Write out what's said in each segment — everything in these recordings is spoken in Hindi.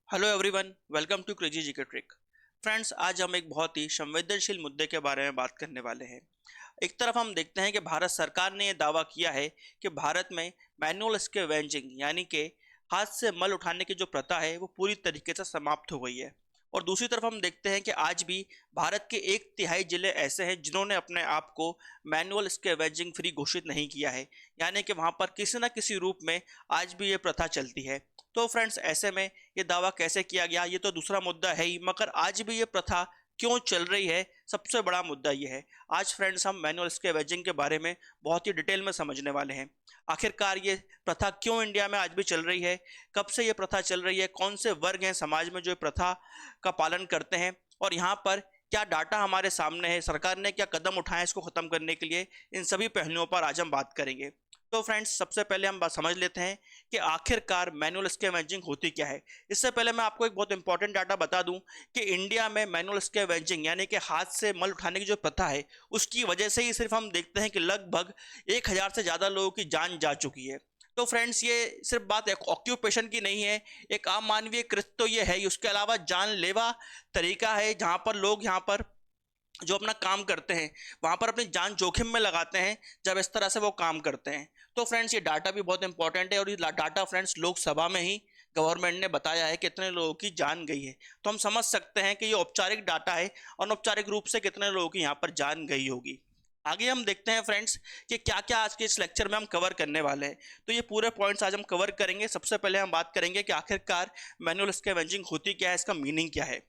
Hello everyone, welcome to crazy GK trick. Friends, आज हम एक बहुत ही संवेदनशील मुद्दे के बारे में बात करने वाले हैं। एक तरफ हम देखते हैं कि भारत सरकार ने यह दावा किया है कि भारत में मैनुअल स्कैवेंजिंग यानी कि हाथ से मल उठाने की जो प्रथा है वो पूरी तरीके से समाप्त हो गई है। और दूसरी तरफ हम देखते हैं कि आज भी भारत के 1/3 जिले ऐसे हैं जिन्होंने अपने आप को मैनुअल स्कैवेंजिंग फ्री घोषित नहीं किया है, यानी कि वहाँ पर किसी न किसी रूप में आज भी ये प्रथा चलती है। तो फ्रेंड्स, ऐसे में ये दावा कैसे किया गया, ये तो दूसरा मुद्दा है ही, मगर आज भी ये प्रथा क्यों चल रही है, सबसे बड़ा मुद्दा ये है। आज फ्रेंड्स हम मैनुअल स्कैवेंजिंग के बारे में बहुत ही डिटेल में समझने वाले हैं। आखिरकार ये प्रथा क्यों इंडिया में आज भी चल रही है, कब से ये प्रथा चल रही है, कौन से वर्ग हैं समाज में जो ये प्रथा का पालन करते हैं, और यहाँ पर क्या डाटा हमारे सामने है, सरकार ने क्या कदम उठाए इसको खत्म करने के लिए, इन सभी पहलुओं पर आज हम बात करेंगे। तो फ्रेंड्स, सबसे पहले हम बात समझ लेते हैं कि आखिरकार मैनुअल स्कैवेंजिंग होती क्या है। इससे पहले मैं आपको एक बहुत इंपॉर्टेंट डाटा बता दूं कि इंडिया में मैनुअल स्कैवेंजिंग यानी कि हाथ से मल उठाने की जो प्रथा है उसकी वजह से ही सिर्फ हम देखते हैं कि लगभग 1,000 से ज़्यादा लोगों की जान जा चुकी है। तो फ्रेंड्स, ये सिर्फ बात एक ऑक्यूपेशन की नहीं है, एक अमानवीय कृत्य तो ये है, उसके अलावा जानलेवा तरीका है जहाँ पर लोग यहाँ पर जो अपना काम करते हैं वहां पर अपनी जान जोखिम में लगाते हैं जब इस तरह से वो काम करते हैं। तो फ्रेंड्स, ये डाटा भी बहुत इंपॉर्टेंट है और ये डाटा फ्रेंड्स लोकसभा में ही गवर्नमेंट ने बताया है कितने लोगों की जान गई है। तो हम समझ सकते हैं कि ये औपचारिक डाटा है, अनौपचारिक रूप से कितने लोगों की यहाँ पर जान गई होगी। आगे हम देखते हैं फ्रेंड्स कि क्या क्या आज के इस लेक्चर में हम कवर करने वाले हैं। तो ये पूरे पॉइंट्स आज हम कवर करेंगे। सबसे पहले हम बात करेंगे कि आखिरकार मैनुअल स्कैवेंजिंग होती क्या है, इसका मीनिंग क्या है।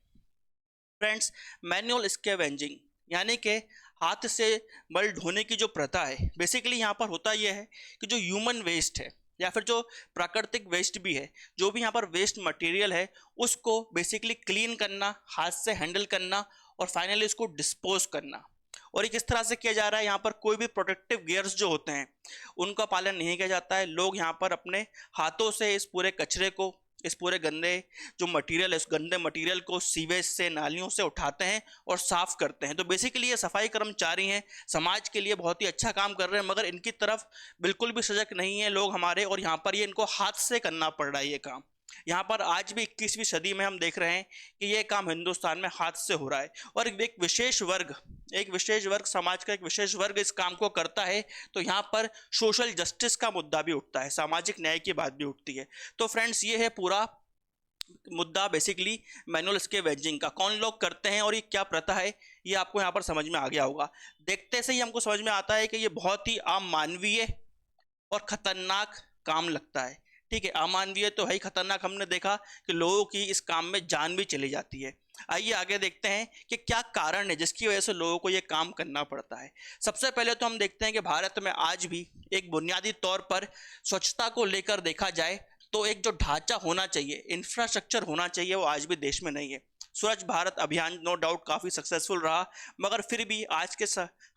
फ्रेंड्स, मैनुअल स्कैवेंजिंग यानी कि हाथ से मल ढोने की जो प्रथा है, बेसिकली यहाँ पर होता यह है कि जो ह्यूमन वेस्ट है या फिर जो प्राकृतिक वेस्ट भी है, जो भी यहाँ पर वेस्ट मटेरियल है, उसको बेसिकली क्लीन करना, हाथ से हैंडल करना और फाइनली उसको डिस्पोज करना। और ये किस तरह से किया जा रहा है, यहाँ पर कोई भी प्रोटेक्टिव गियर्स जो होते हैं उनका पालन नहीं किया जाता है। लोग यहाँ पर अपने हाथों से इस पूरे कचरे को, इस पूरे गंदे जो मटेरियल है, उस गंदे मटेरियल को सीवेज से, नालियों से उठाते हैं और साफ करते हैं। तो बेसिकली ये सफाई कर्मचारी हैं, समाज के लिए बहुत ही अच्छा काम कर रहे हैं, मगर इनकी तरफ बिल्कुल भी सजग नहीं है लोग हमारे, और यहाँ पर ये इनको हाथ से करना पड़ रहा है ये काम। यहाँ पर आज भी 21वीं सदी में हम देख रहे हैं कि ये काम हिंदुस्तान में हाथ से हो रहा है, और एक विशेष वर्ग समाज का एक विशेष वर्ग इस काम को करता है। तो यहाँ पर सोशल जस्टिस का मुद्दा भी उठता है, सामाजिक न्याय की बात भी उठती है। तो फ्रेंड्स, ये है पूरा मुद्दा बेसिकली मैनुअल स्कैवेंजिंग का, कौन लोग करते हैं और ये क्या प्रथा है, ये आपको यहाँ पर समझ में आ गया होगा। देखते से ही हमको समझ में आता है कि ये बहुत ही अमानवीय और खतरनाक काम लगता है। ठीक है, अमानवीय तो है ही, खतरनाक हमने देखा कि लोगों की इस काम में जान भी चली जाती है। आइए आगे देखते हैं कि क्या कारण है जिसकी वजह से लोगों को ये काम करना पड़ता है। सबसे पहले तो हम देखते हैं कि भारत में आज भी एक बुनियादी तौर पर स्वच्छता को लेकर देखा जाए तो एक जो ढांचा होना चाहिए, इंफ्रास्ट्रक्चर होना चाहिए, वो आज भी देश में नहीं है। स्वच्छ भारत अभियान नो डाउट काफ़ी सक्सेसफुल रहा, मगर फिर भी आज के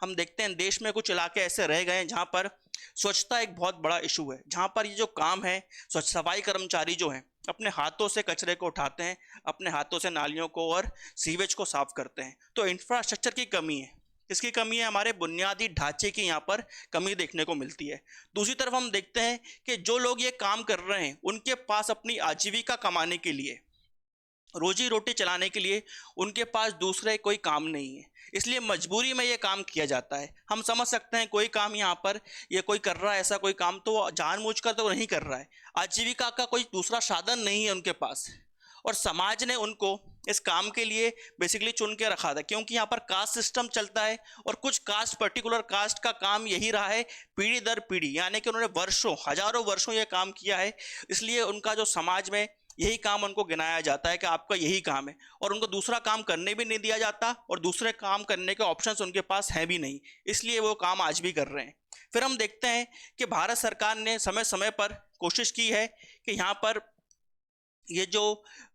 हम देखते हैं देश में कुछ इलाके ऐसे रह गए हैं जहाँ पर स्वच्छता एक बहुत बड़ा इशू है, जहाँ पर ये जो काम है, स्वच्छ सफाई कर्मचारी जो हैं अपने हाथों से कचरे को उठाते हैं, अपने हाथों से नालियों को और सीवेज को साफ करते हैं। तो इंफ्रास्ट्रक्चर की कमी है, इसकी कमी है, हमारे बुनियादी ढांचे की यहाँ पर कमी देखने को मिलती है। दूसरी तरफ हम देखते हैं कि जो लोग ये काम कर रहे हैं उनके पास अपनी आजीविका कमाने के लिए, रोजी रोटी चलाने के लिए उनके पास दूसरे कोई काम नहीं है, इसलिए मजबूरी में ये काम किया जाता है। हम समझ सकते हैं कोई काम यहाँ पर ये कोई कर रहा है, ऐसा कोई काम तो जानबूझकर तो नहीं कर रहा है, आजीविका का कोई दूसरा साधन नहीं है उनके पास, और समाज ने उनको इस काम के लिए बेसिकली चुन के रखा था, क्योंकि यहाँ पर कास्ट सिस्टम चलता है और कुछ कास्ट, पर्टिकुलर कास्ट का काम यही रहा है पीढ़ी दर पीढ़ी, यानी कि उन्होंने वर्षों, हजारों वर्षों ये काम किया है, इसलिए उनका जो समाज में यही काम उनको गिनाया जाता है कि आपका यही काम है, और उनको दूसरा काम करने भी नहीं दिया जाता और दूसरे काम करने के ऑप्शंस उनके पास हैं भी नहीं, इसलिए वो काम आज भी कर रहे हैं। फिर हम देखते हैं कि भारत सरकार ने समय समय पर कोशिश की है कि यहाँ पर ये जो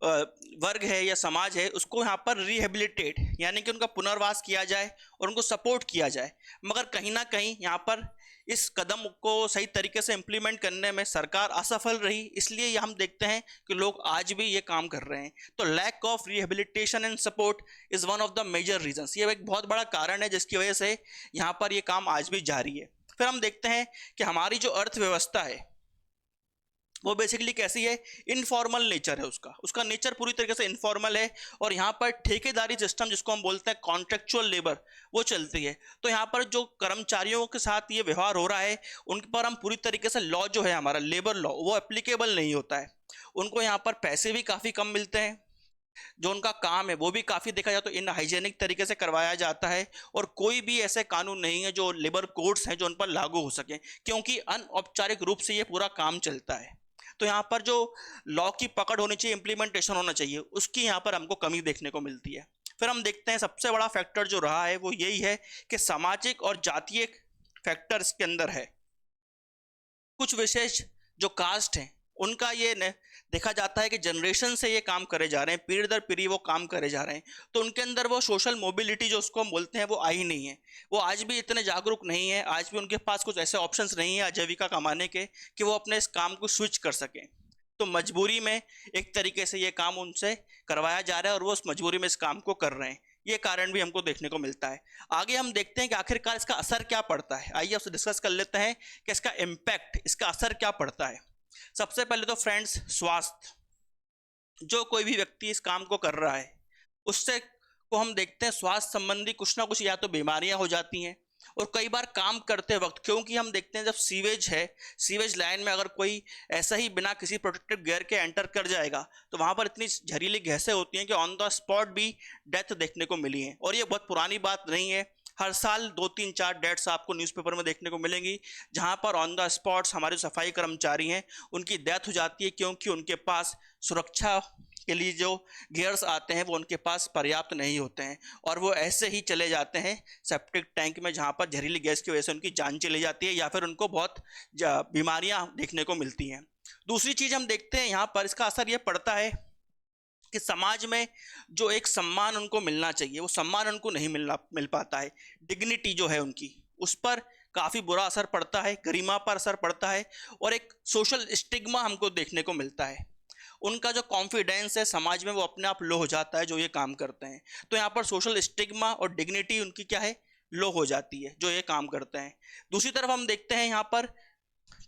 वर्ग है या समाज है उसको यहाँ पर रिहेबिलिटेट यानी कि उनका पुनर्वास किया जाए और उनको सपोर्ट किया जाए, मगर कहीं ना कहीं यहाँ पर इस कदम को सही तरीके से इम्प्लीमेंट करने में सरकार असफल रही, इसलिए हम देखते हैं कि लोग आज भी ये काम कर रहे हैं। तो lack of rehabilitation and support is one of the major reasons, ये एक बहुत बड़ा कारण है जिसकी वजह से यहाँ पर ये काम आज भी जारी है। फिर हम देखते हैं कि हमारी जो अर्थव्यवस्था है वो बेसिकली कैसी है, इनफॉर्मल नेचर है उसका, उसका नेचर पूरी तरीके से इनफॉर्मल है। और यहाँ पर ठेकेदारी सिस्टम जिसको हम बोलते हैं कॉन्ट्रेक्चुअल लेबर, वो चलती है। तो यहाँ पर जो कर्मचारियों के साथ ये व्यवहार हो रहा है उन पर हम पूरी तरीके से लॉ जो है हमारा लेबर लॉ वो एप्लीकेबल नहीं होता है। उनको यहाँ पर पैसे भी काफ़ी कम मिलते हैं, जो उनका काम है वो भी काफ़ी देखा जाए तो इन हाइजेनिक तरीके से करवाया जाता है। और कोई भी ऐसे कानून नहीं है जो लेबर कोड्स हैं जो उन पर लागू हो सके, क्योंकि अनौपचारिक रूप से ये पूरा काम चलता है। तो यहाँ पर जो लॉ की पकड़ होनी चाहिए, इंप्लीमेंटेशन होना चाहिए, उसकी यहाँ पर हमको कमी देखने को मिलती है। फिर हम देखते हैं सबसे बड़ा फैक्टर जो रहा है वो यही है कि सामाजिक और जातीय फैक्टर इसके अंदर है। कुछ विशेष जो कास्ट हैं उनका ये देखा जाता है कि जनरेशन से ये काम करे जा रहे हैं, पीढ़ी दर पीढ़ी वो काम करे जा रहे हैं, तो उनके अंदर वो सोशल मोबिलिटी जो उसको हम बोलते हैं वो आई नहीं है। वो आज भी इतने जागरूक नहीं है, आज भी उनके पास कुछ ऐसे ऑप्शंस नहीं है आजीविका कमाने के कि वो अपने इस काम को स्विच कर सकें। तो मजबूरी में एक तरीके से ये काम उनसे करवाया जा रहा है और वो उस मजबूरी में इस काम को कर रहे हैं। ये कारण भी हमको देखने को मिलता है। आगे हम देखते हैं कि आखिरकार इसका असर क्या पड़ता है। आइए आपसे डिस्कस कर लेते हैं कि इसका इम्पैक्ट, इसका असर क्या पड़ता है। सबसे पहले तो फ्रेंड्स, स्वास्थ्य, जो कोई भी व्यक्ति इस काम को कर रहा है उससे को हम देखते हैं स्वास्थ्य संबंधी कुछ ना कुछ या तो बीमारियां हो जाती हैं, और कई बार काम करते वक्त, क्योंकि हम देखते हैं जब सीवेज है, सीवेज लाइन में अगर कोई ऐसा ही बिना किसी प्रोटेक्टिव गियर के एंटर कर जाएगा तो वहां पर इतनी जहरीली गैसें होती हैं कि ऑन द स्पॉट भी डेथ देखने को मिली है। और ये बहुत पुरानी बात नहीं है, हर साल 2-3-4 डेथ्स आपको न्यूज़पेपर में देखने को मिलेंगी जहां पर ऑन द स्पॉट्स हमारे सफाई कर्मचारी हैं उनकी डेथ हो जाती है, क्योंकि उनके पास सुरक्षा के लिए जो गियर्स आते हैं वो उनके पास पर्याप्त नहीं होते हैं, और वो ऐसे ही चले जाते हैं सेप्टिक टैंक में जहाँ पर जहरीली गैस की वजह से उनकी जान चली जाती है या फिर उनको बहुत बीमारियां देखने को मिलती हैं। दूसरी चीज़ हम देखते हैं यहाँ पर इसका असर ये पड़ता है कि समाज में जो एक सम्मान उनको मिलना चाहिए वो सम्मान उनको नहीं मिल पाता है। डिग्निटी जो है उनकी, उस पर काफ़ी बुरा असर पड़ता है, गरिमा पर असर पड़ता है, और एक सोशल स्टिग्मा हमको देखने को मिलता है। उनका जो कॉन्फिडेंस है समाज में वो अपने आप लो हो जाता है जो ये काम करते हैं। तो यहाँ पर सोशल स्टिग्मा और डिग्निटी उनकी क्या है, लो हो जाती है जो ये काम करते हैं। दूसरी तरफ हम देखते हैं यहाँ पर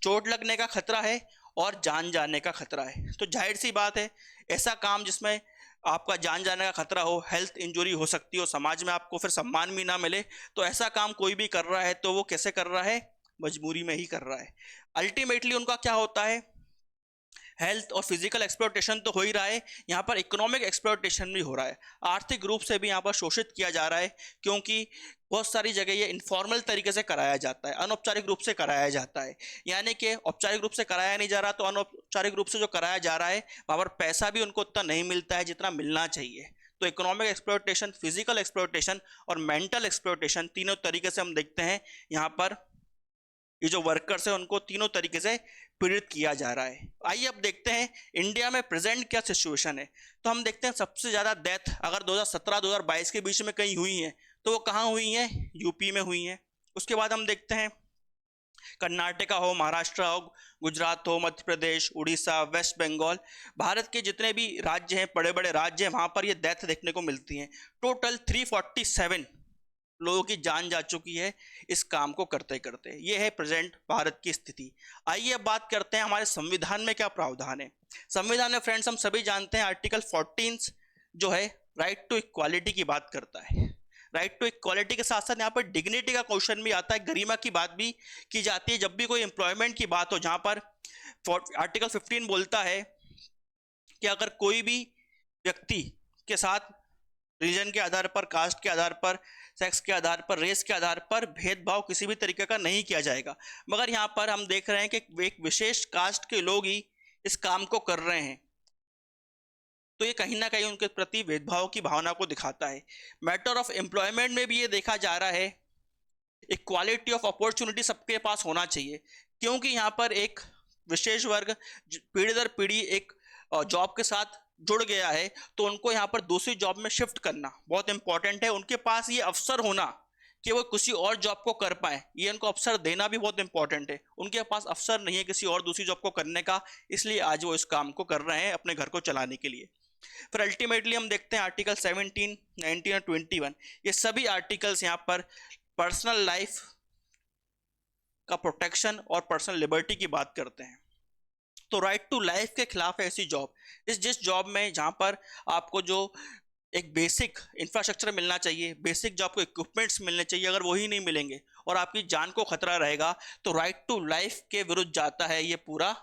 चोट लगने का खतरा है और जान जाने का खतरा है। तो जाहिर सी बात है, ऐसा काम जिसमें आपका जान जाने का खतरा हो, हेल्थ इंजरी हो सकती हो, समाज में आपको फिर सम्मान भी ना मिले, तो ऐसा काम कोई भी कर रहा है तो वो कैसे कर रहा है, मजबूरी में ही कर रहा है। अल्टीमेटली उनका क्या होता है, हेल्थ और फिजिकल एक्सप्लॉयटेशन तो हो ही रहा है, यहाँ पर इकोनॉमिक एक्सप्लॉयटेशन भी हो रहा है। आर्थिक रूप से भी यहाँ पर शोषित किया जा रहा है, क्योंकि बहुत सारी जगह ये इनफॉर्मल तरीके से कराया जाता है, अनौपचारिक रूप से कराया जाता है। यानी कि औपचारिक रूप से कराया नहीं जा रहा, तो अनौपचारिक रूप से जो कराया जा रहा है वहाँ पर पैसा भी उनको उतना नहीं मिलता है जितना मिलना चाहिए। तो इकोनॉमिक एक्सप्लॉयटेशन, फिजिकल एक्सप्लॉयटेशन और मेंटल एक्सप्लॉयटेशन, तीनों तरीके से हम देखते हैं यहाँ पर ये जो वर्कर्स है उनको तीनों तरीके से पीड़ित किया जा रहा है। आइए अब देखते हैं इंडिया में प्रेजेंट क्या सिचुएशन है। तो हम देखते हैं सबसे ज़्यादा डेथ अगर 2017-2022 के बीच में कहीं हुई है तो वो कहाँ हुई हैं, यूपी में हुई हैं। उसके बाद हम देखते हैं कर्नाटका हो, महाराष्ट्र हो, गुजरात हो, मध्य प्रदेश, उड़ीसा, वेस्ट बंगाल, भारत के जितने भी राज्य हैं, बड़े बड़े राज्य हैं, वहाँ पर ये डेथ देखने को मिलती हैं। टोटल 347 लोगों की जान जा चुकी है इस काम को करते करते। ये है प्रेजेंट भारत की स्थिति। आइए अब बात करते हैं हमारे संविधान में क्या प्रावधान है। संविधान में फ्रेंड्स हम सभी जानते हैं आर्टिकल 14 जो है राइट टू इक्वालिटी की बात करता है। राइट टू इक्वालिटी के साथ साथ यहाँ पर डिग्निटी का क्वेश्चन भी आता है, गरिमा की बात भी की जाती है जब भी कोई एम्प्लॉयमेंट की बात हो, जहाँ पर आर्टिकल 15 बोलता है कि अगर कोई भी व्यक्ति के साथ रीजन के आधार पर, कास्ट के आधार पर, सेक्स के आधार पर, रेस के आधार पर भेदभाव किसी भी तरीके का नहीं किया जाएगा। मगर यहाँ पर हम देख रहे हैं कि एक विशेष कास्ट के लोग ही इस काम को कर रहे हैं, तो ये कहीं ना कहीं उनके प्रति भेदभाव की भावना को दिखाता है। मैटर ऑफ एम्प्लॉयमेंट में भी ये देखा जा रहा है इक्वालिटी ऑफ अपॉर्चुनिटी सबके पास होना चाहिए, क्योंकि यहाँ पर एक विशेष वर्ग पीढ़ी दर पीढ़ी एक जॉब के साथ जुड़ गया है, तो उनको यहाँ पर दूसरी जॉब में शिफ्ट करना बहुत इंपॉर्टेंट है। उनके पास ये अवसर होना कि वो किसी और जॉब को कर पाए, ये उनको अवसर देना भी बहुत इंपॉर्टेंट है। उनके पास अवसर नहीं है किसी और दूसरी जॉब को करने का, इसलिए आज वो इस काम को कर रहे हैं अपने घर को चलाने के लिए। फिर अल्टीमेटली हम देखते हैं आर्टिकल 17, 19 और 21, ये सभी आर्टिकल्स यहाँ पर पर्सनल लाइफ का प्रोटेक्शन और पर्सनल लिबर्टी की बात करते हैं। तो राइट टू लाइफ के खिलाफ है ऐसी जॉब। जिस जॉब में जहाँ पर आपको जो एक बेसिक इंफ्रास्ट्रक्चर मिलना चाहिए, बेसिक जो आपको इक्विपमेंट्स मिलने चाहिए, अगर वही नहीं मिलेंगे और आपकी जान को खतरा रहेगा, तो राइट टू लाइफ के विरुद्ध जाता है ये पूरा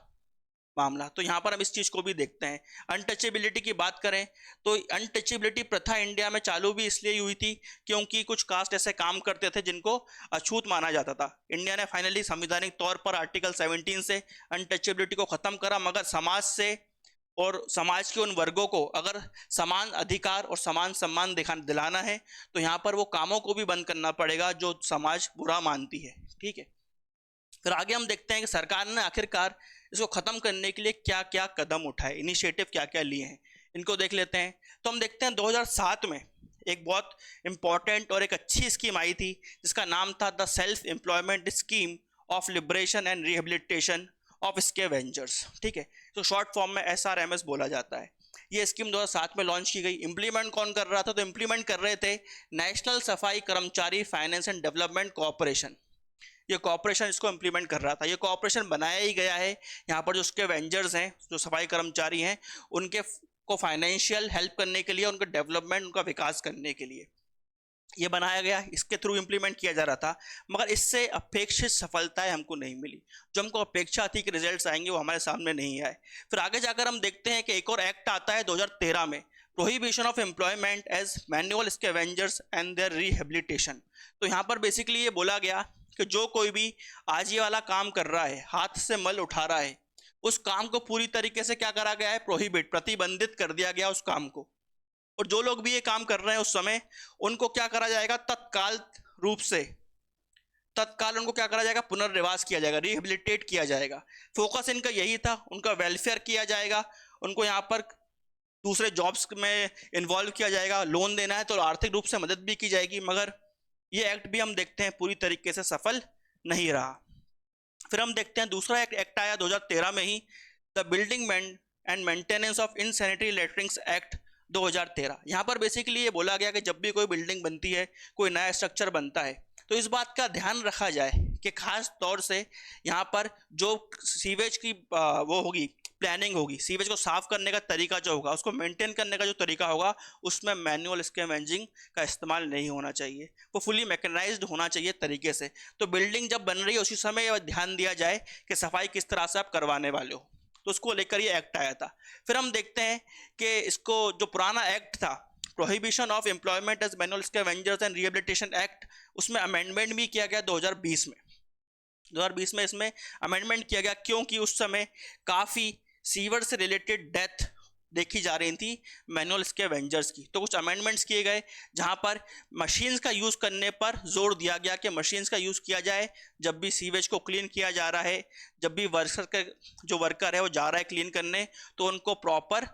मामला। तो यहाँ पर हम इस चीज को भी देखते हैं। अनटचेबिलिटी की बात करें तो अनटचेबिलिटी प्रथा इंडिया में चालू भी इसलिए हुई थी क्योंकि कुछ कास्ट ऐसे काम करते थे जिनको अछूत माना जाता था। इंडिया ने फाइनली संवैधानिक तौर पर आर्टिकल 17 से अनटचेबिलिटी को खत्म करा, मगर समाज से और समाज के उन वर्गों को अगर समान अधिकार और समान सम्मान दिलाना है तो यहाँ पर वो कामों को भी बंद करना पड़ेगा जो समाज बुरा मानती है। ठीक है, फिर आगे हम देखते हैं कि सरकार ने आखिरकार इसको खत्म करने के लिए क्या क्या कदम उठाए, इनिशिएटिव क्या क्या लिए हैं, इनको देख लेते हैं। तो हम देखते हैं 2007 में एक बहुत इंपॉर्टेंट और एक अच्छी स्कीम आई थी जिसका नाम था the self employment scheme of liberation and rehabilitation of scavengers. ठीक है, तो शॉर्ट फॉर्म में SRMS बोला जाता है। ये स्कीम 2007 में लॉन्च की गई। इंप्लीमेंट कौन कर रहा था? तो इंप्लीमेंट कर रहे थे नेशनल सफाई कर्मचारी फाइनेंस एंड डेवलपमेंट कॉर्पोरेशन। ये कॉर्पोरेशन इसको इंप्लीमेंट कर रहा था। ये कॉर्पोरेशन बनाया ही गया है यहाँ पर जो उसके वेंजर्स हैं, जो सफाई कर्मचारी हैं, उनके को फाइनेंशियल हेल्प करने के लिए, उनका डेवलपमेंट, उनका विकास करने के लिए ये बनाया गया, इसके थ्रू इंप्लीमेंट किया जा रहा था। मगर इससे अपेक्षित सफलताएं हमको नहीं मिली। जो हमको अपेक्षा थी कि रिजल्ट्स आएंगे वो हमारे सामने नहीं आए। फिर आगे जाकर हम देखते हैं कि एक और एक्ट आता है 2013 में, prohibition of employment as manual scavengers and their rehabilitation. तो यहाँ पर बेसिकली ये बोला गया कि जो कोई भी आज ये वाला काम कर रहा है, हाथ से मल उठा रहा है, उस काम को पूरी तरीके से क्या करा गया है? प्रोहिबिट, प्रतिबंधित कर दिया गया उस काम को। और जो लोग भी ये काम कर रहे हैं उस समय, उनको क्या करा जाएगा? तत्काल उनको क्या करा जाएगा? पुनर्निवास किया जाएगा, रिहेबिलिटेट किया जाएगा। फोकस इनका यही था, उनका वेलफेयर किया जाएगा, उनको यहाँ पर दूसरे जॉब्स में इन्वॉल्व किया जाएगा, लोन देना है तो आर्थिक रूप से मदद भी की जाएगी। मगर ये एक्ट भी हम देखते हैं पूरी तरीके से सफल नहीं रहा। फिर हम देखते हैं दूसरा एक्ट आया 2013 में ही, the building and maintenance of insanitary latrines act 2013। यहाँ पर बेसिकली ये बोला गया कि जब भी कोई बिल्डिंग बनती है, कोई नया स्ट्रक्चर बनता है, तो इस बात का ध्यान रखा जाए कि खास तौर से यहाँ पर जो सीवेज की वो होगी, प्लानिंग होगी, सीवेज को साफ करने का तरीका जो होगा, उसको मेंटेन करने का जो तरीका होगा, उसमें मैनुअल स्कैवेंजिंग का इस्तेमाल नहीं होना चाहिए। वो फुली मैकेनाइज्ड होना चाहिए तरीके से। तो बिल्डिंग जब बन रही है उसी समय ध्यान दिया जाए कि सफाई किस तरह से आप करवाने वाले हो। तो उसको लेकर ये एक्ट आया था। फिर हम देखते हैं कि इसको जो पुराना एक्ट था, prohibition of employment as manual scavengers and rehabilitation act, उसमें अमेंडमेंट भी किया गया 2020 में। 2020 में इसमें अमेंडमेंट किया गया क्योंकि उस समय काफ़ी सीवर से रिलेटेड डेथ देखी जा रही थी मैनुअल स्कैवेंजर्स की। तो कुछ अमेंडमेंट्स किए गए जहां पर मशीन्स का यूज़ करने पर जोर दिया गया कि मशीन्स का यूज़ किया जाए जब भी सीवेज को क्लीन किया जा रहा है, जब भी वर्कर है वो जा रहा है क्लीन करने, तो उनको प्रॉपर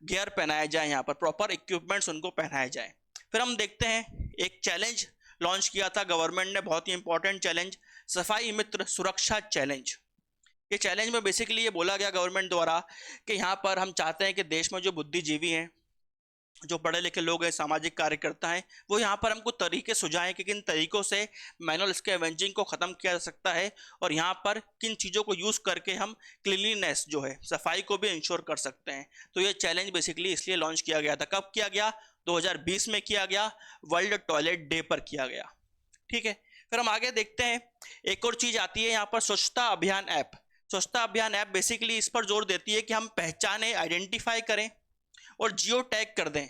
गियर पहनाया जाए, यहाँ पर प्रॉपर इक्विपमेंट्स उनको पहनाए जाए। फिर हम देखते हैं एक चैलेंज लॉन्च किया था गवर्नमेंट ने, बहुत ही इंपॉर्टेंट चैलेंज, सफाई मित्र सुरक्षा चैलेंज। ये चैलेंज में बेसिकली ये बोला गया गवर्नमेंट द्वारा कि यहाँ पर हम चाहते हैं कि देश में जो बुद्धिजीवी हैं, जो पढ़े लिखे लोग हैं, सामाजिक कार्यकर्ता हैं, वो यहाँ पर हमको तरीके सुझाएं कि किन तरीकों से मैनुअल स्कैवेंजिंग को ख़त्म किया जा सकता है और यहाँ पर किन चीज़ों को यूज़ करके हम क्लीनलीनेस जो है, सफाई को भी इंश्योर कर सकते हैं। तो ये चैलेंज बेसिकली इसलिए लॉन्च किया गया था। कब किया गया? 2020 में किया गया, वर्ल्ड टॉयलेट डे पर किया गया। ठीक है, फिर हम आगे देखते हैं। एक और चीज़ आती है यहाँ पर, स्वच्छता अभियान ऐप। स्वच्छता अभियान ऐप बेसिकली इस पर जोर देती है कि हम पहचाने, आइडेंटिफाई करें और जियो टैग कर दें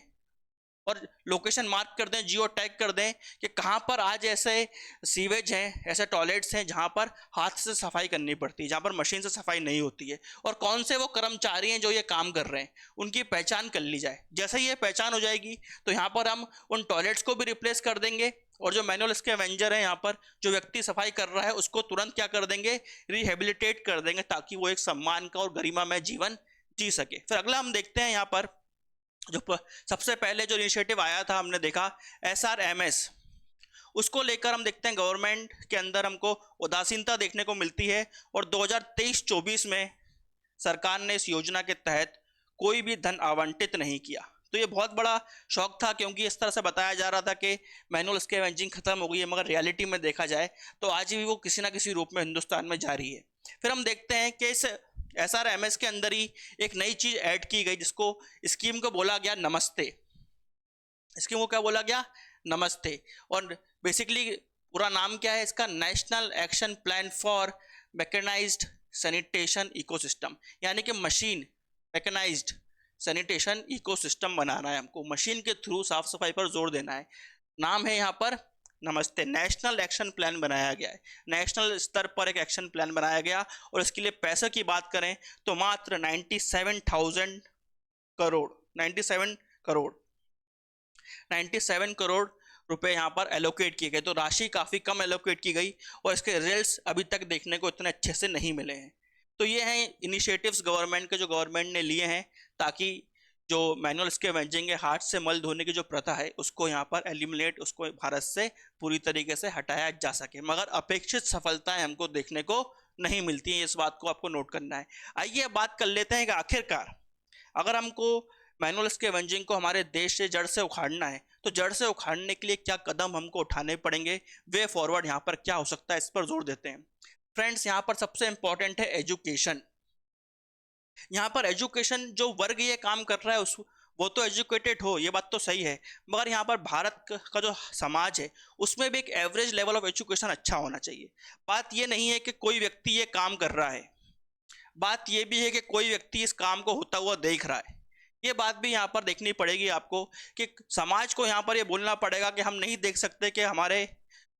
और लोकेशन मार्क कर दें, जियो टैग कर दें कि कहाँ पर आज ऐसे सीवेज हैं, ऐसे टॉयलेट्स हैं जहाँ पर हाथ से सफाई करनी पड़ती है, जहाँ पर मशीन से सफाई नहीं होती है, और कौन से वो कर्मचारी हैं जो ये काम कर रहे हैं, उनकी पहचान कर ली जाए। जैसे ही ये पहचान हो जाएगी तो यहाँ पर हम उन टॉयलेट्स को भी रिप्लेस कर देंगे और जो मैनुअल स्कैवेंजर है, यहाँ पर जो व्यक्ति सफाई कर रहा है, उसको तुरंत क्या कर देंगे? रिहेबिलिटेट कर देंगे, ताकि वो एक सम्मान का और गरिमामय जीवन जी सके। फिर अगला हम देखते हैं यहाँ पर जो सबसे पहले जो इनिशिएटिव आया था, हमने देखा SRMS। उसको लेकर हम देखते हैं गवर्नमेंट के अंदर हमको उदासीनता देखने को मिलती है और 2023-24 में सरकार ने इस योजना के तहत कोई भी धन आवंटित नहीं किया। तो ये बहुत बड़ा शौक था क्योंकि इस तरह से बताया जा रहा था कि मैनुअल स्कैवेंजिंग खत्म हो गई है, मगर रियलिटी में देखा जाए तो आज भी वो किसी ना किसी रूप में हिंदुस्तान में जारी है। फिर हम देखते हैं कि इस SRMS के अंदर ही एक नई चीज ऐड की गई जिसको स्कीम को बोला गया नमस्ते। स्कीम को क्या बोला गया? नमस्ते। और बेसिकली पूरा नाम क्या है इसका? National action plan for mechanised sanitation ecosystem, यानी कि मशीन मैकेनाइज्ड सैनिटेशन इकोसिस्टम बनाना है हमको, मशीन के थ्रू साफ सफाई पर जोर देना है। नाम है यहाँ पर नमस्ते। नेशनल एक्शन प्लान बनाया गया है, नेशनल स्तर पर एक एक्शन प्लान बनाया गया। और इसके लिए पैसे की बात करें तो मात्र 97,000 करोड़ 97 करोड़ 97 करोड़ रुपए यहाँ पर एलोकेट किए गए। तो राशि काफ़ी कम एलोकेट की गई और इसके रिजल्ट्स अभी तक देखने को इतने अच्छे से नहीं मिले हैं। तो ये हैं इनिशिएटिव्स गवर्नमेंट के, जो गवर्नमेंट ने लिए हैं ताकि जो मैनुअल स्कैवेंजिंग है, हाथ से मल धोने की जो प्रथा है, उसको यहाँ पर एलिमिनेट, उसको भारत से पूरी तरीके से हटाया जा सके। मगर अपेक्षित सफलताएं हमको देखने को नहीं मिलती हैं, इस बात को आपको नोट करना है। आइए बात कर लेते हैं कि आखिरकार अगर हमको मैनुअल स्कैवेंजिंग को हमारे देश से जड़ से उखाड़ना है तो जड़ से उखाड़ने के लिए क्या कदम हमको उठाने पड़ेंगे, वे फॉरवर्ड यहाँ पर क्या हो सकता है, इस पर जोर देते हैं। फ्रेंड्स, यहाँ पर सबसे इंपॉर्टेंट है एजुकेशन। यहाँ पर एजुकेशन, जो वर्ग ये काम कर रहा है उस वो तो एजुकेटेड हो, ये बात तो सही है, मगर यहाँ पर भारत का जो समाज है उसमें भी एक एवरेज लेवल ऑफ एजुकेशन अच्छा होना चाहिए। बात ये नहीं है कि कोई व्यक्ति ये काम कर रहा है, बात ये भी है कि कोई व्यक्ति इस काम को होता हुआ देख रहा है। ये बात भी यहाँ पर देखनी पड़ेगी आपको कि समाज को यहाँ पर ये बोलना पड़ेगा कि हम नहीं देख सकते कि हमारे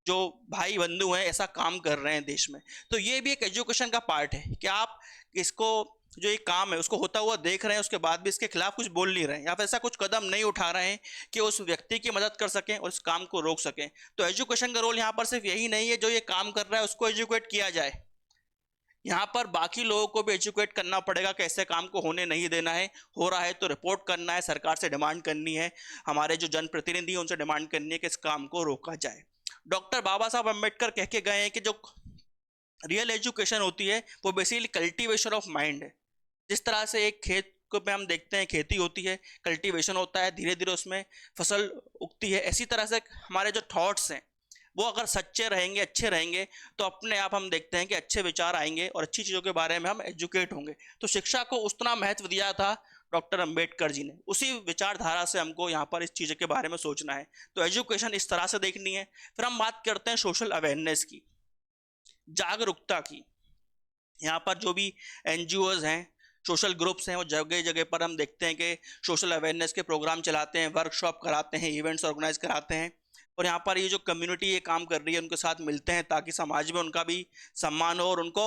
जो भाई बंधु हैं ऐसा काम कर रहे हैं देश में। तो ये भी एक एजुकेशन का पार्ट है कि आप इसको, जो एक काम है उसको होता हुआ देख रहे हैं, उसके बाद भी इसके खिलाफ कुछ बोल नहीं रहे हैं या फिर ऐसा कुछ कदम नहीं उठा रहे हैं कि उस व्यक्ति की मदद कर सकें और इस काम को रोक सकें। तो एजुकेशन का रोल यहाँ पर सिर्फ यही नहीं है जो ये काम कर रहा है उसको एजुकेट किया जाए, यहाँ पर बाकी लोगों को भी एजुकेट करना पड़ेगा कि ऐसे काम को होने नहीं देना है, हो रहा है तो रिपोर्ट करना है, सरकार से डिमांड करनी है, हमारे जो जनप्रतिनिधि हैं उनसे डिमांड करनी है कि इस काम को रोका जाए। डॉक्टर बाबा साहब अम्बेडकर कह के गए हैं कि जो रियल एजुकेशन होती है वो बेसिकली कल्टीवेशन ऑफ माइंड है। जिस तरह से एक खेत को पे हम देखते हैं, खेती होती है, कल्टीवेशन होता है, धीरे धीरे उसमें फसल उगती है, इसी तरह से हमारे जो थॉट्स हैं वो अगर सच्चे रहेंगे, अच्छे रहेंगे, तो अपने आप हम देखते हैं कि अच्छे विचार आएंगे और अच्छी चीज़ों के बारे में हम एजुकेट होंगे। तो शिक्षा को उतना महत्व दिया था डॉक्टर अंबेडकर जी ने, उसी विचारधारा से हमको यहाँ पर इस चीज़ के बारे में सोचना है। तो एजुकेशन इस तरह से देखनी है। फिर हम बात करते हैं सोशल अवेयरनेस की, जागरूकता की। यहाँ पर जो भी NGOs हैं, सोशल ग्रुप्स हैं, वो जगह जगह पर हम देखते हैं कि सोशल अवेयरनेस के प्रोग्राम चलाते हैं, वर्कशॉप कराते हैं, इवेंट्स ऑर्गेनाइज कराते हैं। और यहाँ पर ये जो कम्युनिटी ये काम कर रही है उनके साथ मिलते हैं ताकि समाज में उनका भी सम्मान हो और उनको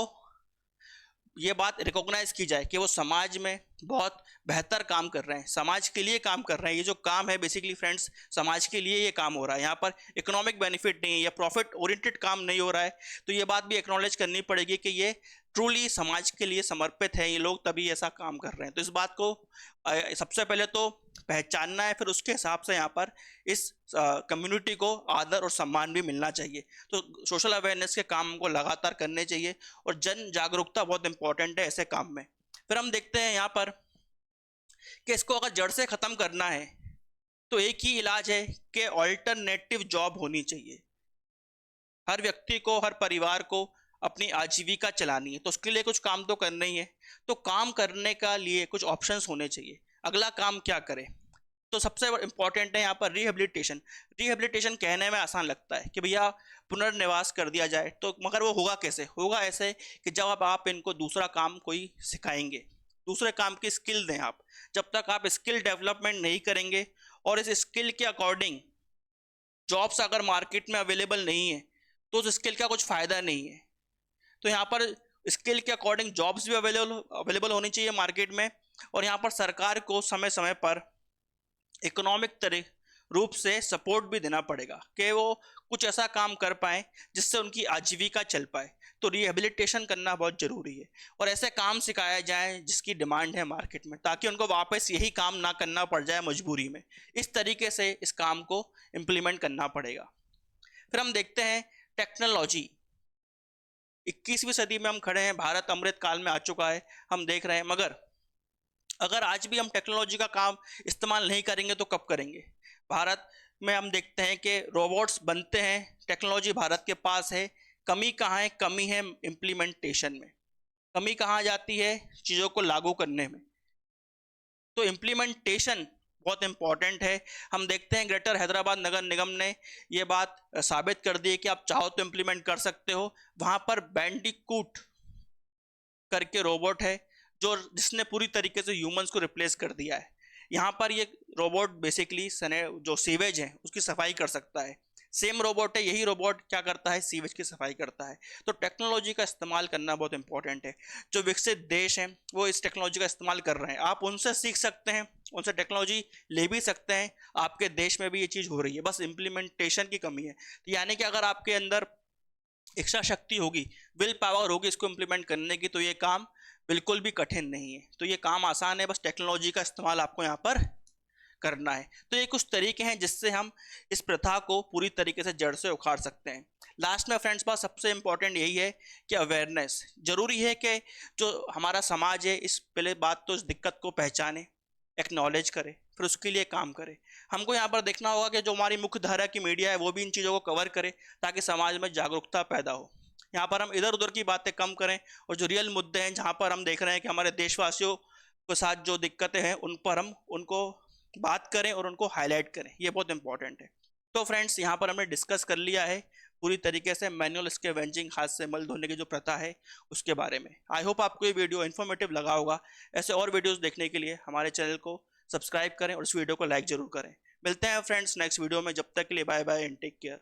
ये बात रिकॉग्नाइज की जाए कि वो समाज में बहुत बेहतर काम कर रहे हैं, समाज के लिए काम कर रहे हैं। ये जो काम है बेसिकली फ्रेंड्स समाज के लिए ये काम हो रहा है, यहाँ पर इकोनॉमिक बेनिफिट नहीं है या प्रॉफिट ओरिएंटेड काम नहीं हो रहा है। तो ये बात भी एक्नॉलेज करनी पड़ेगी कि ये ट्रूली समाज के लिए समर्पित है ये लोग, तभी ऐसा काम कर रहे हैं। तो इस बात को सबसे पहले तो पहचानना है, फिर उसके हिसाब से यहाँ पर इस कम्युनिटी को आदर और सम्मान भी मिलना चाहिए। तो सोशल अवेयरनेस के काम को लगातार करने चाहिए और जन जागरूकता बहुत इंपॉर्टेंट है ऐसे काम में। फिर हम देखते हैं यहाँ पर कि इसको अगर जड़ से ख़त्म करना है तो एक ही इलाज है कि ऑल्टरनेटिव जॉब होनी चाहिए। हर व्यक्ति को, हर परिवार को अपनी आजीविका चलानी है तो उसके लिए कुछ काम तो करना ही है। तो काम करने का लिए कुछ ऑप्शंस होने चाहिए। अगला काम क्या करें? तो सबसे इंपॉर्टेंट है यहाँ पर रिहेबिलिटेशन। रिहेबिलिटेशन कहने में आसान लगता है कि भैया पुनर्निवास कर दिया जाए, तो मगर वो होगा कैसे? होगा ऐसे कि जब अब आप इनको दूसरा काम कोई सिखाएंगे, दूसरे काम की स्किल दें आप। जब तक आप स्किल डेवलपमेंट नहीं करेंगे और इस स्किल के अकॉर्डिंग जॉब्स अगर मार्केट में अवेलेबल नहीं है तो उस स्किल का कुछ फ़ायदा नहीं है। तो यहाँ पर स्किल के अकॉर्डिंग जॉब्स भी अवेलेबल होनी चाहिए मार्केट में। और यहाँ पर सरकार को समय समय पर इकोनॉमिक रूप से सपोर्ट भी देना पड़ेगा कि वो कुछ ऐसा काम कर पाए जिससे उनकी आजीविका चल पाए। तो रिहेबिलिटेशन करना बहुत ज़रूरी है और ऐसे काम सिखाया जाए जिसकी डिमांड है मार्केट में, ताकि उनको वापस यही काम ना करना पड़ जाए मजबूरी में। इस तरीके से इस काम को इम्प्लीमेंट करना पड़ेगा। फिर हम देखते हैं टेक्नोलॉजी। 21वीं सदी में हम खड़े हैं, भारत अमृत काल में आ चुका है, हम देख रहे हैं, मगर अगर आज भी हम टेक्नोलॉजी का काम इस्तेमाल नहीं करेंगे तो कब करेंगे? भारत में हम देखते हैं कि रोबोट्स बनते हैं, टेक्नोलॉजी भारत के पास है, कमी कहाँ है? कमी है इम्प्लीमेंटेशन में, कमी कहाँ जाती है? चीज़ों को लागू करने में। तो इम्प्लीमेंटेशन बहुत इंपॉर्टेंट है। हम देखते हैं ग्रेटर हैदराबाद नगर निगम ने ये बात साबित कर दी है कि आप चाहो तो इम्प्लीमेंट कर सकते हो। वहाँ पर बैंडिकूट करके रोबोट है जो जिसने पूरी तरीके से ह्यूमंस को रिप्लेस कर दिया है। यहाँ पर ये रोबोट बेसिकली जो सीवेज है उसकी सफाई कर सकता है। सेम रोबोट है, यही रोबोट क्या करता है? सीवेज की सफाई करता है। तो टेक्नोलॉजी का इस्तेमाल करना बहुत इंपॉर्टेंट है। जो विकसित देश हैं वो इस टेक्नोलॉजी का इस्तेमाल कर रहे हैं, आप उनसे सीख सकते हैं, उनसे टेक्नोलॉजी ले भी सकते हैं। आपके देश में भी ये चीज़ हो रही है, बस इम्प्लीमेंटेशन की कमी है। तो यानी कि अगर आपके अंदर इच्छा शक्ति होगी, विल पावर होगी इसको इम्प्लीमेंट करने की, तो ये काम बिल्कुल भी कठिन नहीं है। तो ये काम आसान है, बस टेक्नोलॉजी का इस्तेमाल आपको यहाँ पर करना है। तो ये कुछ तरीके हैं जिससे हम इस प्रथा को पूरी तरीके से जड़ से उखाड़ सकते हैं। लास्ट में फ्रेंड्स बात सबसे इंपॉर्टेंट यही है कि अवेयरनेस जरूरी है कि जो हमारा समाज है इस पहले बात तो इस दिक्कत को पहचाने, एक्नॉलेज करे, फिर उसके लिए काम करे। हमको यहाँ पर देखना होगा कि जो हमारी मुख्य धारा की मीडिया है वो भी इन चीज़ों को कवर करे ताकि समाज में जागरूकता पैदा हो। यहाँ पर हम इधर उधर की बातें कम करें और जो रियल मुद्दे हैं जहाँ पर हम देख रहे हैं कि हमारे देशवासियों के साथ जो दिक्कतें हैं उन पर हम उनको बात करें और उनको हाईलाइट करें, ये बहुत इंपॉर्टेंट है। तो फ्रेंड्स यहाँ पर हमने डिस्कस कर लिया है पूरी तरीके से मैनुअल स्कैवेंजिंग, हाथ से मल धोने की जो प्रथा है उसके बारे में। आई होप आपको ये वीडियो इन्फॉर्मेटिव लगा होगा। ऐसे और वीडियोस देखने के लिए हमारे चैनल को सब्सक्राइब करें और इस वीडियो को लाइक जरूर करें। मिलते हैं फ्रेंड्स नेक्स्ट वीडियो में, जब तक के लिए bye bye and take care.